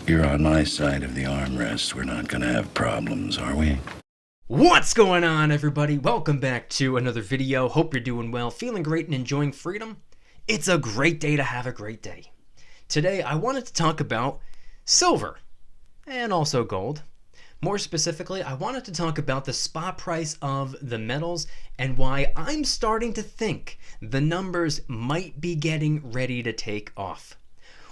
You're on my side of the armrest. We're not gonna have problems, are we? What's going on, everybody? Welcome back to another video. Hope you're doing well, feeling great, and enjoying freedom. It's a great day to have a great day. Today, I wanted to talk about silver and also gold. More specifically, I wanted to talk about the spot price of the metals and why I'm starting to think the numbers might be getting ready to take off.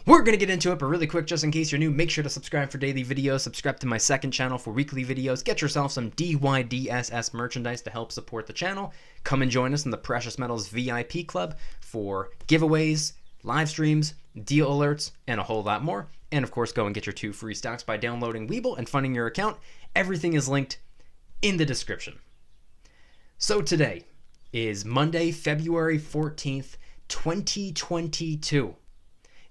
We're going to get into it, but really quick, just in case you're new, make sure to subscribe for daily videos, subscribe to my second channel for weekly videos, get yourself some DYDSS merchandise to help support the channel. Come and join us in the Precious Metals VIP Club for giveaways, live streams, deal alerts, and a whole lot more. And of course, go and get your 2 free stocks by downloading Webull and funding your account. Everything is linked in the description. So today is Monday, February 14th, 2022.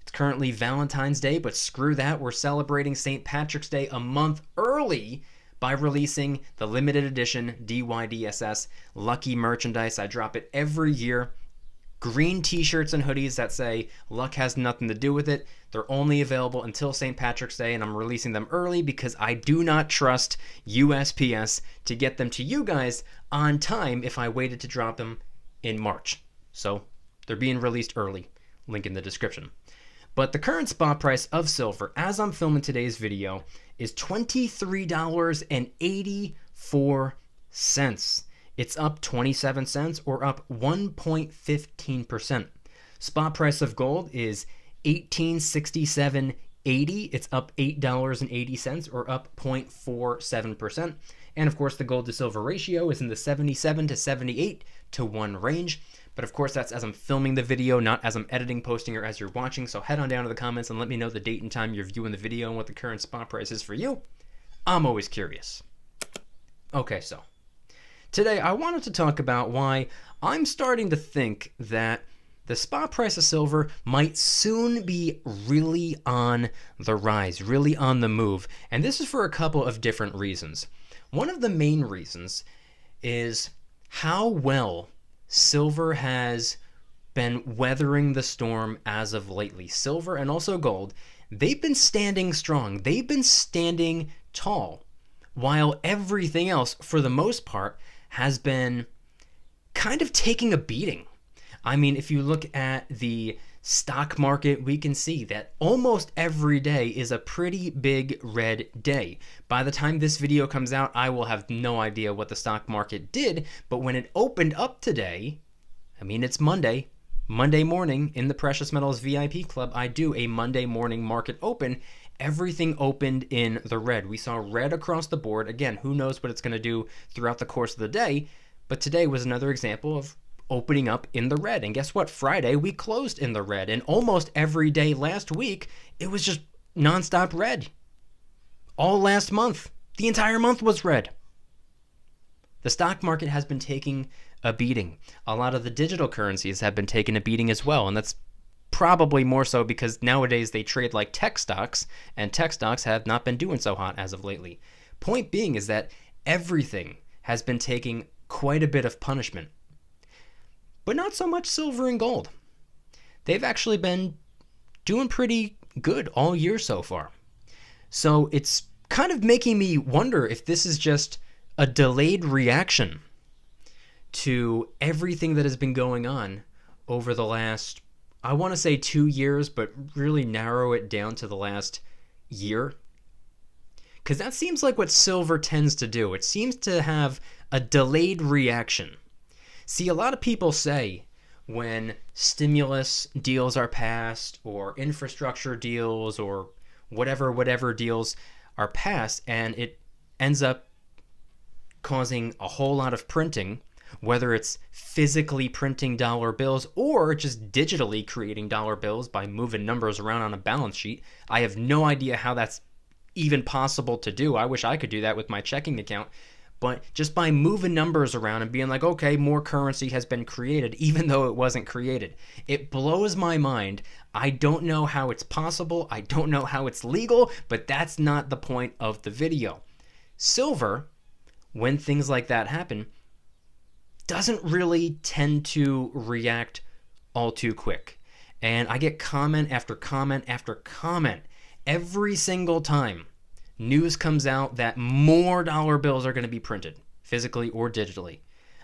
It's currently Valentine's Day, but screw that. We're celebrating St. Patrick's Day a month early by releasing the limited edition DYDSS Lucky merchandise. I drop it every year. Green t-shirts and hoodies that say luck has nothing to do with it. They're only available until St. Patrick's Day, and I'm releasing them early because I do not trust USPS to get them to you guys on time if I waited to drop them in March. So they're being released early. Link in the description. But the current spot price of silver, as I'm filming today's video, is $23.84. It's up 27 cents or up 1.15%. Spot price of gold is $18.67.80. It's up $8.80 or up 0.47%. And of course, the gold to silver ratio is in the 77 to 78 to 1 range. But of course, that's as I'm filming the video, not as I'm editing, posting, or as you're watching. So head on down to the comments and let me know the date and time you're viewing the video and what the current spot price is for you. I'm always curious. Okay, so today I wanted to talk about why I'm starting to think that the spot price of silver might soon be really on the rise, really on the move. And this is for a couple of different reasons. One of the main reasons is how well silver has been weathering the storm as of lately. Silver and also gold, they've been standing strong. They've been standing tall, while everything else, for the most part, has been kind of taking a beating. I mean, if you look at the stock market, we can see that almost every day is a pretty big red day. By the time this video comes out, I will have no idea what the stock market did, but when it opened up today, I mean, it's Monday morning in the Precious Metals VIP Club, I do a Monday morning market open. Everything opened in the red. We saw red across the board. Again, who knows what it's going to do throughout the course of the day, but today was another example of opening up in the red. And guess what? Friday, we closed in the red. And almost every day last week, it was just nonstop red. All last month, the entire month was red. The stock market has been taking a beating. A lot of the digital currencies have been taking a beating as well. And that's probably more so because nowadays they trade like tech stocks, and tech stocks have not been doing so hot as of lately. Point being is that everything has been taking quite a bit of punishment. But not so much silver and gold. They've actually been doing pretty good all year so far. So it's kind of making me wonder if this is just a delayed reaction to everything that has been going on over the last, I want to say 2 years, but really narrow it down to the last year. Because that seems like what silver tends to do. It seems to have a delayed reaction. See, a lot of people say when stimulus deals are passed or infrastructure deals or whatever deals are passed and it ends up causing a whole lot of printing, whether it's physically printing dollar bills or just digitally creating dollar bills by moving numbers around on a balance sheet. I have no idea how that's even possible to do. I wish I could do that with my checking account. But just by moving numbers around and being like, okay, more currency has been created, even though it wasn't created. It blows my mind. I don't know how it's possible. I don't know how it's legal, but that's not the point of the video. Silver, when things like that happen, doesn't really tend to react all too quick. And I get comment after comment after comment Every single time news comes out that more dollar bills are going to be printed, physically or digitally,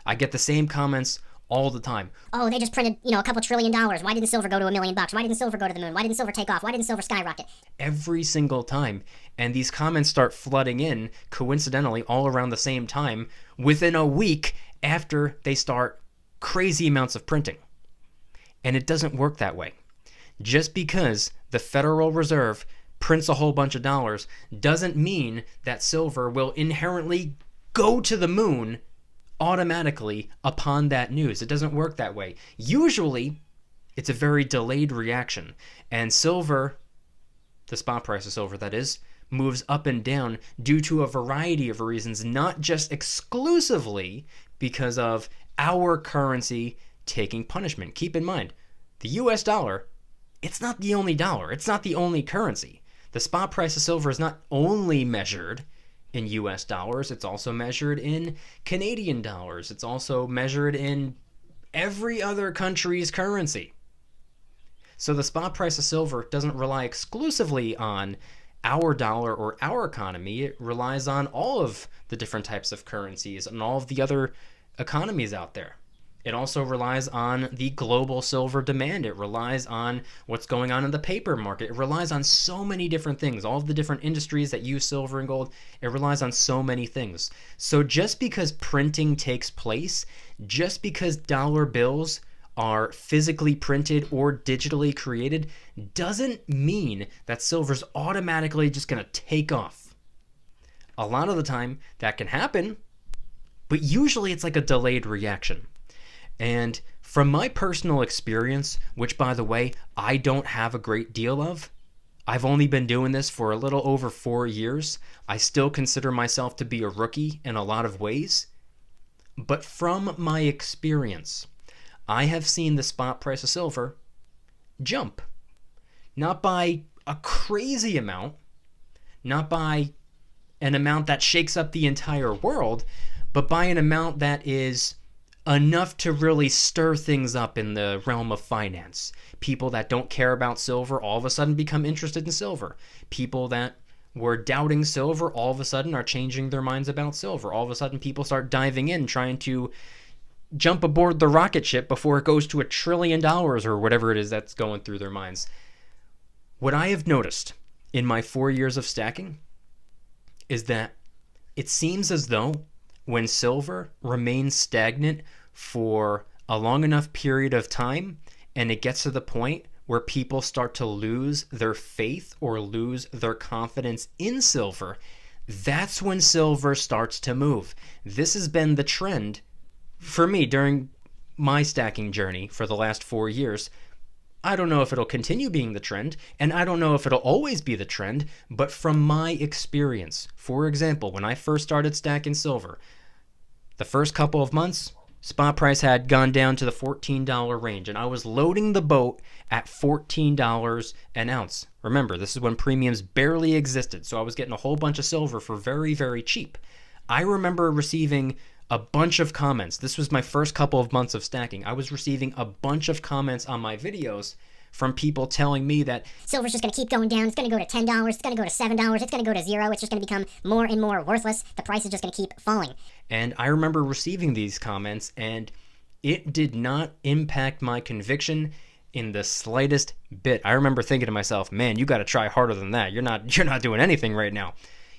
I get the same comments all the time. Oh, they just printed, a couple $1 trillion. Why didn't silver go to $1 million? Why didn't silver go to the moon? Why didn't silver take off? Why didn't silver skyrocket? Every single time. And these comments start flooding in, coincidentally, all around the same time, within a week after they start crazy amounts of printing. And it doesn't work that way. Just because the Federal Reserve prints a whole bunch of dollars doesn't mean that silver will inherently go to the moon automatically upon that news. It doesn't work that way. Usually, it's a very delayed reaction. And silver, the spot price of silver that is, moves up and down due to a variety of reasons, not just exclusively because of our currency taking punishment. Keep in mind, the US dollar, it's not the only dollar. It's not the only currency. The spot price of silver is not only measured in US dollars, it's also measured in Canadian dollars. It's also measured in every other country's currency. So the spot price of silver doesn't rely exclusively on our dollar or our economy. It relies on all of the different types of currencies and all of the other economies out there. It also relies on the global silver demand. It relies on what's going on in the paper market. It relies on so many different things, all of the different industries that use silver and gold. It relies on so many things. So just because printing takes place, just because dollar bills are physically printed or digitally created, doesn't mean that silver's automatically just going to take off. A lot of the time that can happen, but usually it's like a delayed reaction. And from my personal experience, which by the way, I don't have a great deal of, I've only been doing this for a little over 4 years. I still consider myself to be a rookie in a lot of ways. But from my experience, I have seen the spot price of silver jump. Not by a crazy amount, not by an amount that shakes up the entire world, but by an amount that is enough to really stir things up in the realm of finance. People that don't care about silver all of a sudden become interested in silver. People that were doubting silver all of a sudden are changing their minds about silver. All of a sudden people start diving in, trying to jump aboard the rocket ship before it goes to $1 trillion or whatever it is that's going through their minds. What I have noticed in my 4 years of stacking is that it seems as though when silver remains stagnant for a long enough period of time and it gets to the point where people start to lose their faith or lose their confidence in silver, that's when silver starts to move. This has been the trend for me during my stacking journey for the last 4 years. I don't know if it'll continue being the trend, and I don't know if it'll always be the trend, but from my experience, for example, when I first started stacking silver, the first couple of months, spot price had gone down to the $14 range, and I was loading the boat at $14 an ounce. Remember, this is when premiums barely existed, so I was getting a whole bunch of silver for very, very cheap. I remember receiving a bunch of comments. This was my first couple of months of stacking. I was receiving a bunch of comments on my videos from people telling me that silver's just going to keep going down. It's going to go to $10. It's going to go to $7. It's going to go to $0. It's just going to become more and more worthless. The price is just going to keep falling. And I remember receiving these comments, and it did not impact my conviction in the slightest bit. I remember thinking to myself, man, you got to try harder than that. You're not doing anything right now.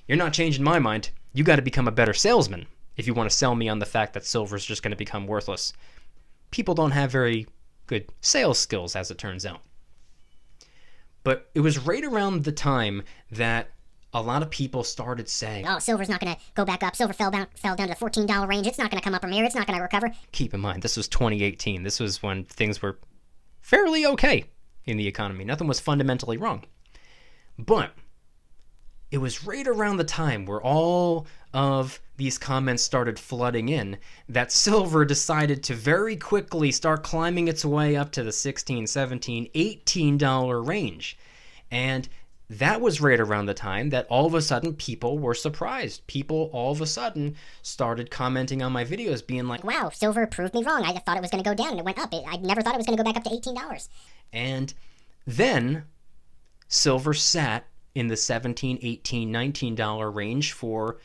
You're not changing my mind. You got to become a better salesman if you want to sell me on the fact that silver is just going to become worthless. People don't have very good sales skills, as it turns out. But it was right around the time that a lot of people started saying, oh, silver's not going to go back up. Silver fell down to the $14 range. It's not going to come up from here. It's not going to recover. Keep in mind, this was 2018. This was when things were fairly okay in the economy. Nothing was fundamentally wrong. But it was right around the time where all of these comments started flooding in that silver decided to very quickly start climbing its way up to the $16, $17, $18 range. And that was right around the time that all of a sudden people were surprised. People all of a sudden started commenting on my videos being like, wow, silver proved me wrong. I thought it was going to go down and it went up. I never thought it was going to go back up to $18. And then silver sat in the $17, $18, $19 range for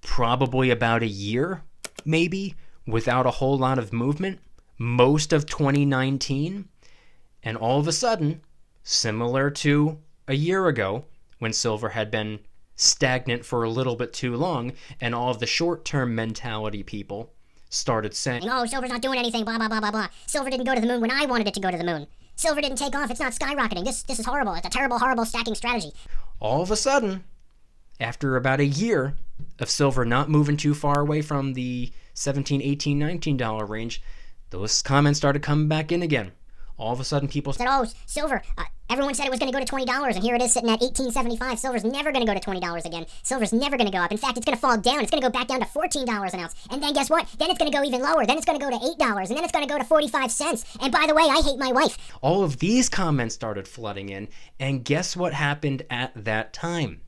probably about a year, maybe, without a whole lot of movement, most of 2019. And all of a sudden, similar to a year ago, when silver had been stagnant for a little bit too long, and all of the short-term mentality people started saying, oh, silver's not doing anything, blah, blah, blah, blah, blah. Silver didn't go to the moon when I wanted it to go to the moon. Silver didn't take off. It's not skyrocketing. This is horrible. It's a terrible, horrible stacking strategy. all of a sudden, after about a year of silver not moving too far away from the $17, $18, $19 range, those comments started coming back in again. All of a sudden, people said, oh, silver, everyone said it was going to go to $20, and here it is sitting at $18.75. Silver's never going to go to $20 again. Silver's never going to go up. In fact, it's going to fall down. It's going to go back down to $14 an ounce. And then guess what? Then it's going to go even lower. Then it's going to go to $8, and then it's going to go to 45 cents. And by the way, I hate my wife. All of these comments started flooding in, and guess what happened at that time?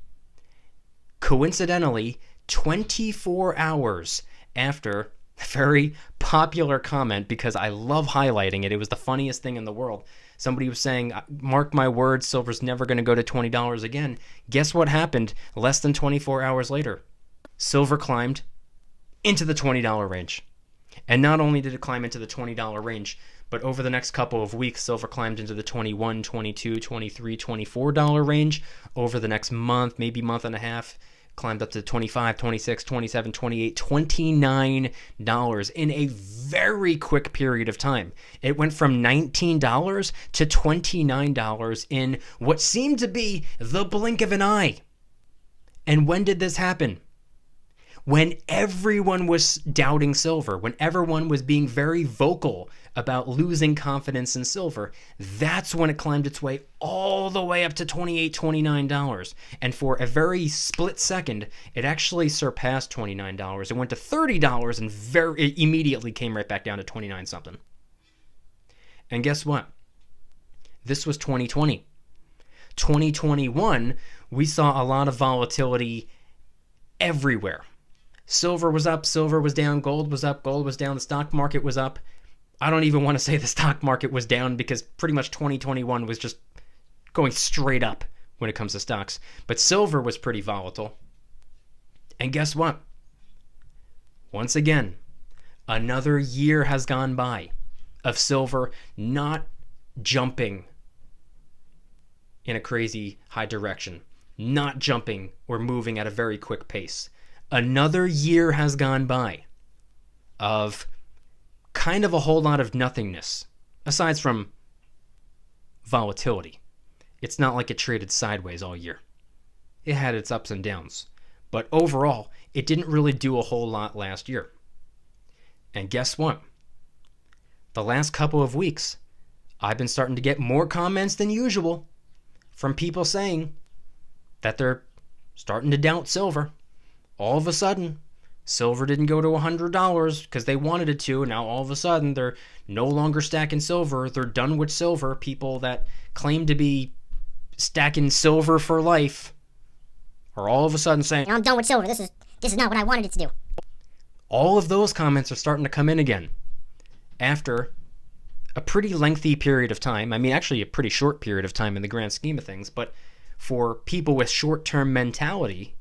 Coincidentally, 24 hours after a very popular comment, because I love highlighting it. It was the funniest thing in the world. Somebody was saying, mark my words, silver's never going to go to $20 again. Guess what happened less than 24 hours later? Silver climbed into the $20 range. And not only did it climb into the $20 range, but over the next couple of weeks, silver climbed into the $21, $22, $23, $24 range. Over the next month, maybe month and a half, climbed up to $25, $26, $27, $28, $29 in a very quick period of time. It went from $19 to $29 in what seemed to be the blink of an eye. And when did this happen? When everyone was doubting silver, when everyone was being very vocal about losing confidence in silver, that's when it climbed its way all the way up to $28, $29. And for a very split second, it actually surpassed $29. It went to $30 and it immediately came right back down to 29 something. And guess what? This was 2020. 2021, we saw a lot of volatility everywhere. Silver was up, silver was down, gold was up, gold was down, the stock market was up. I don't even want to say the stock market was down because pretty much 2021 was just going straight up when it comes to stocks. But silver was pretty volatile. And guess what? Once again, another year has gone by of silver not jumping in a crazy high direction, not jumping or moving at a very quick pace. Another year has gone by of kind of a whole lot of nothingness, aside from volatility. It's not like it traded sideways all year. It had its ups and downs. But overall, it didn't really do a whole lot last year. And guess what? The last couple of weeks, I've been starting to get more comments than usual from people saying that they're starting to doubt silver. All of a sudden, silver didn't go to $100 because they wanted it to. Now all of a sudden, they're no longer stacking silver. They're done with silver. People that claim to be stacking silver for life are all of a sudden saying, I'm done with silver. This is not what I wanted it to do. All of those comments are starting to come in again after a pretty lengthy period of time. I mean, actually a pretty short period of time in the grand scheme of things. But for people with short-term mentality,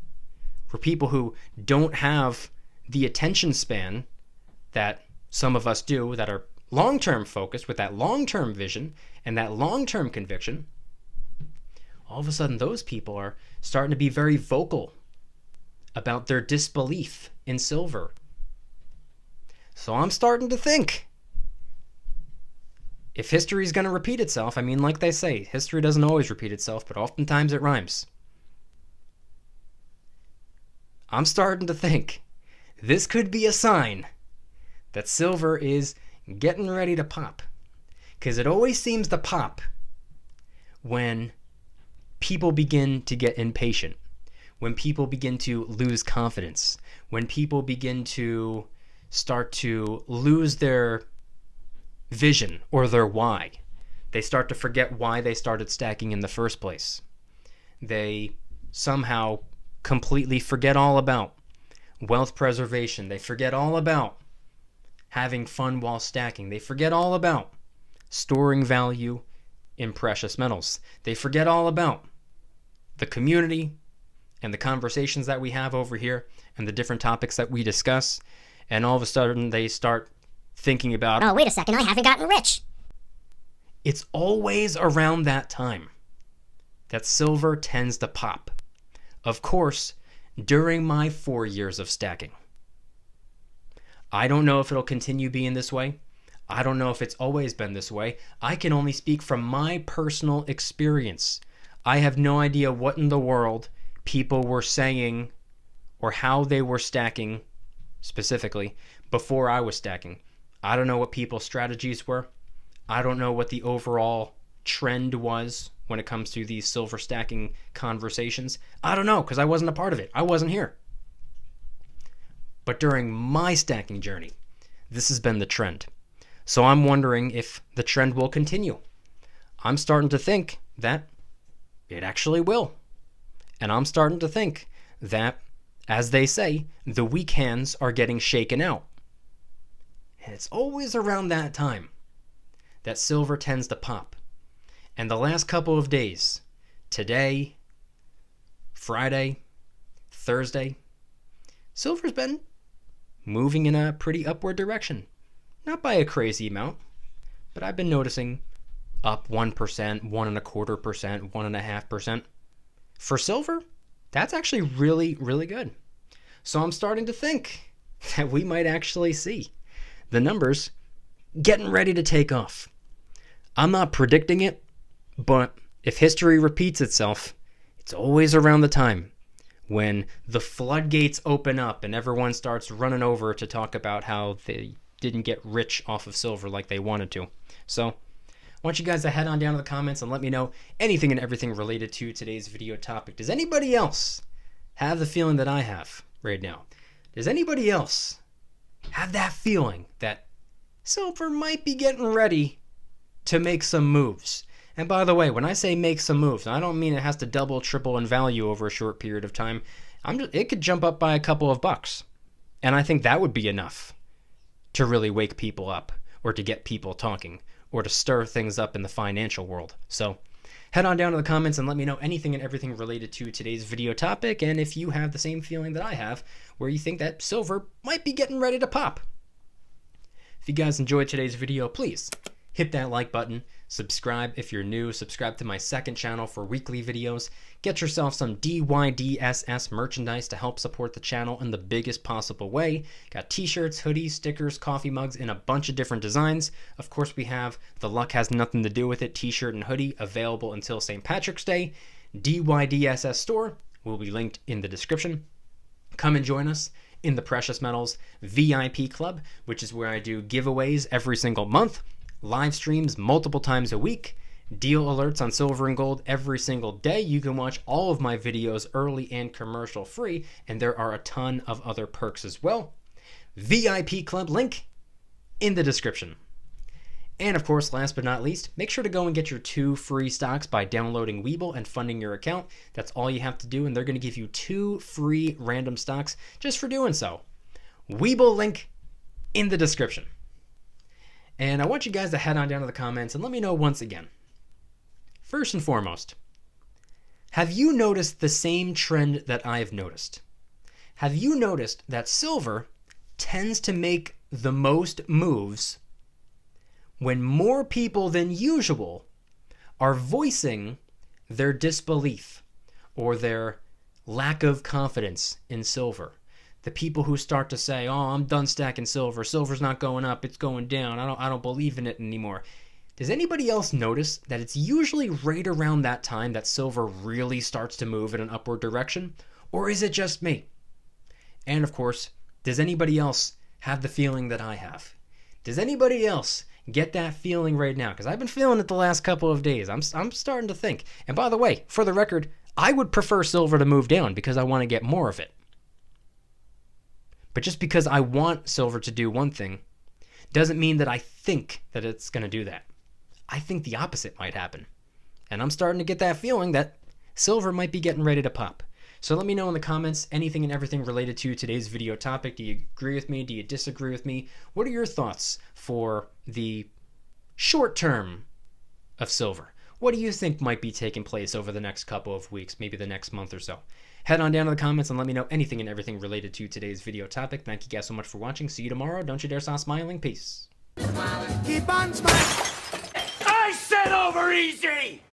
for people who don't have the attention span that some of us do, that are long-term focused with that long-term vision and that long-term conviction, all of a sudden those people are starting to be very vocal about their disbelief in silver. So I'm starting to think, if history is going to repeat itself, I mean, like they say, history doesn't always repeat itself, but oftentimes it rhymes. I'm starting to think this could be a sign that silver is getting ready to pop. Because it always seems to pop when people begin to get impatient, when people begin to lose confidence, when people begin to start to lose their vision or their why. They start to forget why they started stacking in the first place. They somehow completely forget all about wealth preservation. They forget all about having fun while stacking. They forget all about storing value in precious metals. They forget all about the community and the conversations that we have over here and the different topics that we discuss, and all of a sudden they start thinking about, Oh, wait a second, I haven't gotten rich. it's always around that time that silver tends to pop. Of course, during my 4 years of stacking. I don't know if it'll continue being this way. I don't know if it's always been this way. I can only speak from my personal experience. I have no idea what in the world people were saying or how they were stacking specifically before I was stacking. I don't know what people's strategies were. I don't know what the overall trend was when it comes to these silver stacking conversations. I don't know, because I wasn't a part of it. I wasn't here. But during my stacking journey, this has been the trend. So I'm wondering if the trend will continue. I'm starting to think that it actually will. And I'm starting to think that, as they say, the weak hands are getting shaken out. And it's always around that time that silver tends to pop. And the last couple of days, today, Friday, Thursday, silver's been moving in a pretty upward direction. Not by a crazy amount, but I've been noticing up 1%, 1.25%, 1.5%. For silver, that's actually really, really good. So I'm starting to think that we might actually see the numbers getting ready to take off. I'm not predicting it, but if history repeats itself, it's always around the time when the floodgates open up and everyone starts running over to talk about how they didn't get rich off of silver like they wanted to. So I want you guys to head on down to the comments and let me know anything and everything related to today's video topic. Does anybody else have the feeling that I have right now? Does anybody else have that feeling that silver might be getting ready to make some moves? And by the way, when I say make some moves, I don't mean it has to double, triple in value over a short period of time. It could jump up by a couple of bucks. And I think that would be enough to really wake people up, or to get people talking, or to stir things up in the financial world. So head on down to the comments and let me know anything and everything related to today's video topic, and if you have the same feeling that I have, where you think that silver might be getting ready to pop. If you guys enjoyed today's video, please hit that like button, subscribe if you're new, subscribe to my second channel for weekly videos, get yourself some DYDSS merchandise to help support the channel in the biggest possible way. Got t-shirts, hoodies, stickers, coffee mugs in a bunch of different designs. Of course, we have the luck has nothing to do with it t-shirt and hoodie available until St. Patrick's Day. DYDSS store will be linked in the description. Come and join us in the Precious Metals VIP Club, which is where I do giveaways every single month, live streams multiple times a week, deal alerts on silver and gold every single day. You can watch all of my videos early and commercial free, and there are a ton of other perks as well. VIP Club link in the description. And of course, last but not least, make sure to go and get your 2 free stocks by downloading Webull and funding your account. That's all you have to do, and they're going to give you 2 free random stocks just for doing so. Webull link in the description. And I want you guys to head on down to the comments and let me know once again. First and foremost, have you noticed the same trend that I've noticed? Have you noticed that silver tends to make the most moves when more people than usual are voicing their disbelief or their lack of confidence in silver? The people who start to say, "Oh, I'm done stacking silver. Silver's not going up. It's going down. I don't believe in it anymore." Does anybody else notice that it's usually right around that time that silver really starts to move in an upward direction? Or is it just me? And of course, does anybody else have the feeling that I have? Does anybody else get that feeling right now? Because I've been feeling it the last couple of days. I'm starting to think. And by the way, for the record, I would prefer silver to move down because I want to get more of it. But just because I want silver to do one thing doesn't mean that I think that it's going to do that. I think the opposite might happen. And I'm starting to get that feeling that silver might be getting ready to pop. So let me know in the comments anything and everything related to today's video topic. Do you agree with me? Do you disagree with me? What are your thoughts for the short term of silver? What do you think might be taking place over the next couple of weeks, maybe the next month or so? Head on down to the comments and let me know anything and everything related to today's video topic. Thank you guys so much for watching. See you tomorrow. Don't you dare stop smiling. Peace. Keep on smiling. I said over easy!